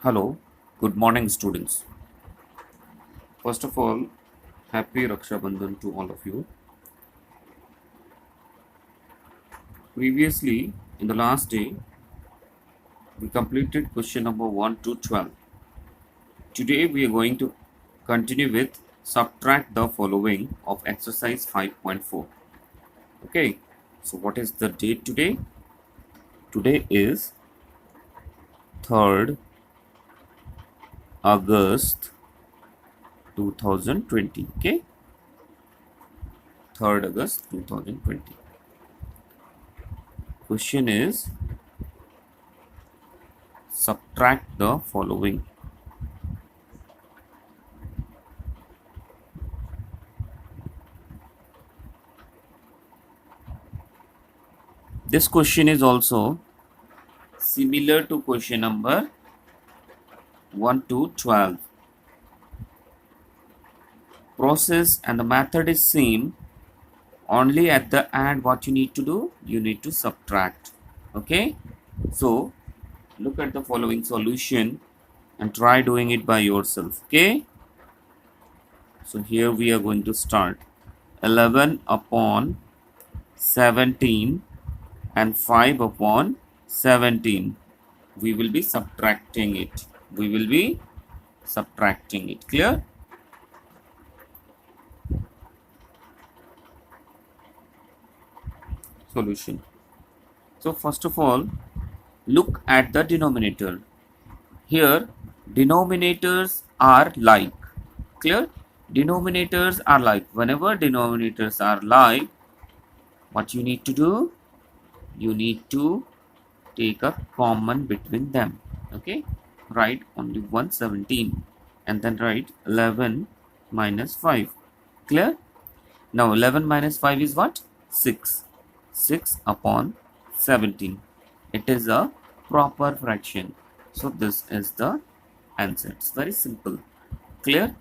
Hello, good morning, students. First of all, happy Raksha Bandhan to all of you. Previously, in the last day, we completed question number 1 to 12. Today, we are going to continue with subtract the following of exercise 5.4. Okay, so what is the date today? Today is 3rd August 2020. Okay, 3rd August 2020. Question is subtract the following. This question is also similar to question number 1 to 12. Process and the method is same. Only at the end what you need to do? You need to subtract. Okay. So look at the following solution and try doing it by yourself. Okay. So here we are going to start. 11 upon 17 and 5 upon 17. We will be subtracting it. Clear? Solution. So first of all, look at the denominator. Here denominators are like. Clear? Denominators are like. Whenever denominators are like, what you need to do? You need to take a common between them. Okay? Write only 117 and then write 11 minus 5. Clear? Now 11 minus 5 is what? 6. 6 upon 17. It is a proper fraction. So this is the answer. It's very simple. Clear?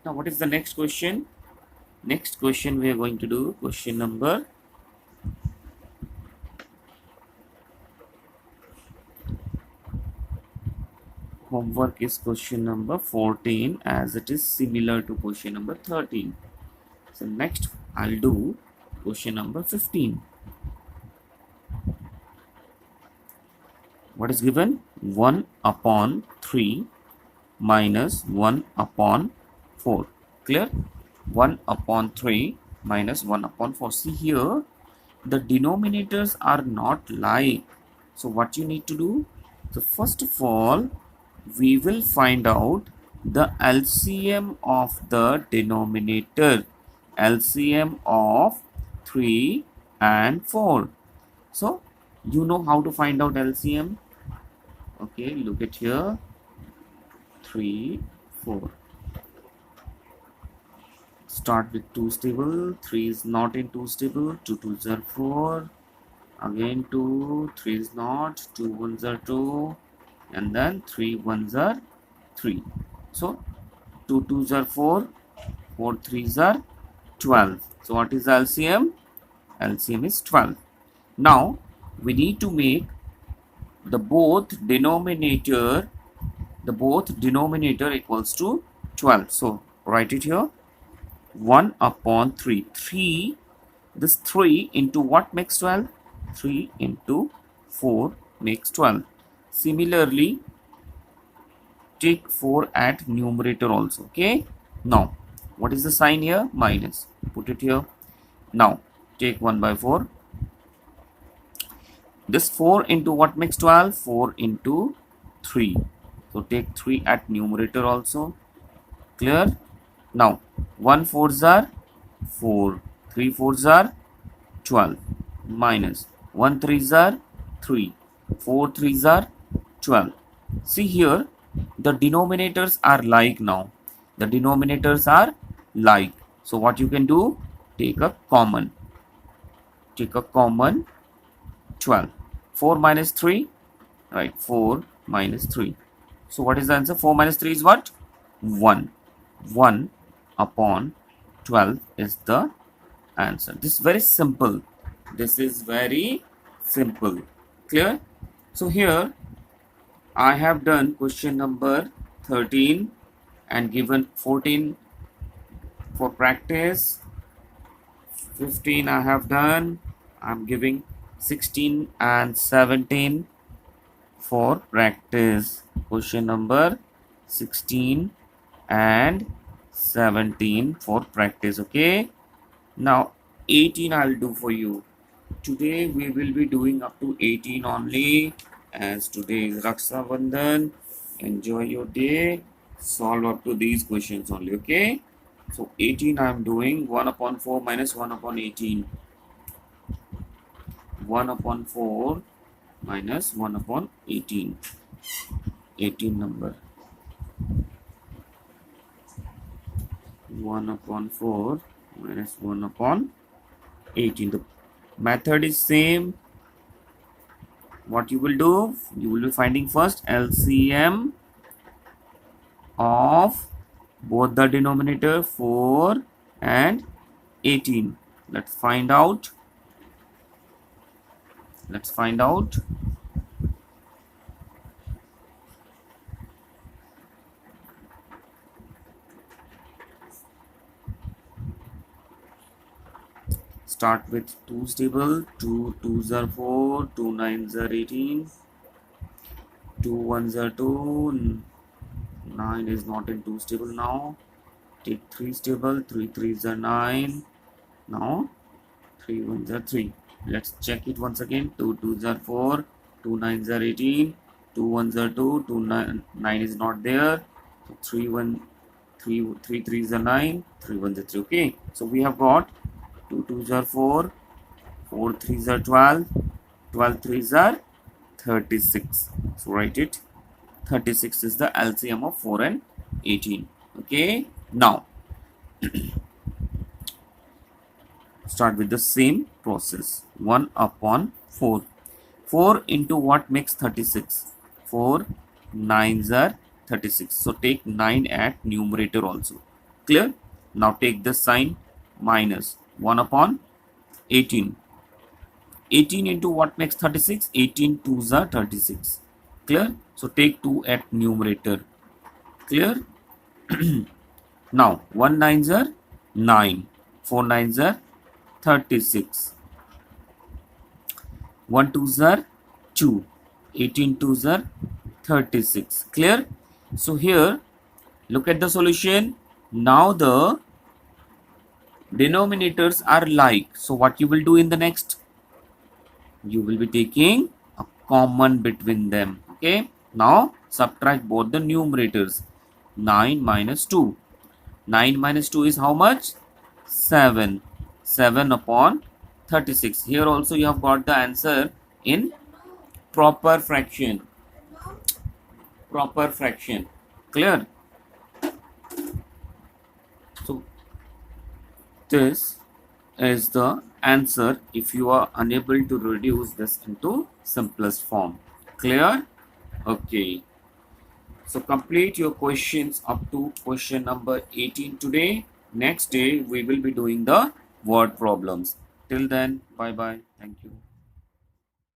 Now what is the next question? Next question we are going to do question number homework is question number 14 as it is similar to question number 13. So next I'll do question number 15. What is given? 1 upon 3 minus 1 upon 4. Clear? 1 upon 3 minus 1 upon 4. See here, the denominators are not like. So what you need to do? So first of all, we will find out the LCM of the denominator. LCM of 3 and 4. So you know how to find out LCM. Okay, look at here. 3, 4. Start with 2's table. 3 is not in 2's table. 2 2's are 4. Again 2. 3 is not. 2 1's are 2. And then 3 1's are 3. So 2 2's are 4. 4 3's are 12. So what is LCM? LCM is 12. Now we need to make the both denominator equals to 12. So write it here. 1 upon 3. 3, this 3 into what makes 12? 3 into 4 makes 12. Similarly, take 4 at numerator also. Okay. Now, what is the sign here? Minus. Put it here. Now, take 1 by 4. This 4 into what makes 12? 4 into 3. So take 3 at numerator also. Clear? Now 1 4's are 4. 3 4's are 12. Minus 1 3's are 3. 4 3's are 12. See here, the denominators are like now. The denominators are like. So what you can do? Take a common. Take a common 12. 4 minus 3, right? 4 minus 3. So what is the answer? 4 minus 3 is what? 1. 1 upon 12 is the answer. This is very simple. Clear? So here I have done question number 13 and given 14 for practice. 15 I have done. I'm giving 16 and 17 for practice. Question number 16 and 17 for practice. Okay. Now 18 I'll do for you. Today we will be doing up to 18 only, as today is Raksha Bandhan. Enjoy your day. Solve up to these questions only. Okay. So 18 I am doing 1 upon 4 minus 1 upon 18. 1 upon 4 minus 1 upon 18. 18 number. 1 upon 4 minus 1 upon 18. The method is same. What you will do, you will be finding first LCM of both the denominator 4 and 18. Let's find out. Start with 2's table. 2 2's are 4, 2 9's are 18, 2 1's are 2, 9 is not in 2's table now. Take 3's table. 3 3's are 9. Now 3 1's are 3. Let's check it once again. 2 2's are 4, 2 9's are 18, 2 1's are 2, 9 is not there. So 3 1 3 3 3's are 9, 3 1's are 3. Okay, so we have got 2 2's are 4, 4 3's are 12, 12 3's are 36. So write it. 36 is the LCM of 4 and 18. Okay, now start with the same process. 1 upon 4. 4 into what makes 36? 4 9's are 36. So take 9 at numerator also. Clear? Now take the sign minus 1 upon 18. 18 into what makes 36? 18 2's are 36. Clear? So take 2 at numerator. Clear? Now 1 9's are 9. 4 9's are 36. 1 2's are 2. 18 2's are 36. Clear? So here look at the solution. Now the denominators are like. So what you will do in the next? You will be taking a common between them. Okay. Now subtract both the numerators. 9 minus 2. 9 minus 2 is how much? 7. 7 upon 36. Here also you have got the answer in proper fraction. Proper fraction. Clear? So this is the answer if you are unable to reduce this into simplest form. Clear? Okay. So complete your questions up to question number 18 today. Next day we will be doing the word problems. Till then, bye bye. Thank you.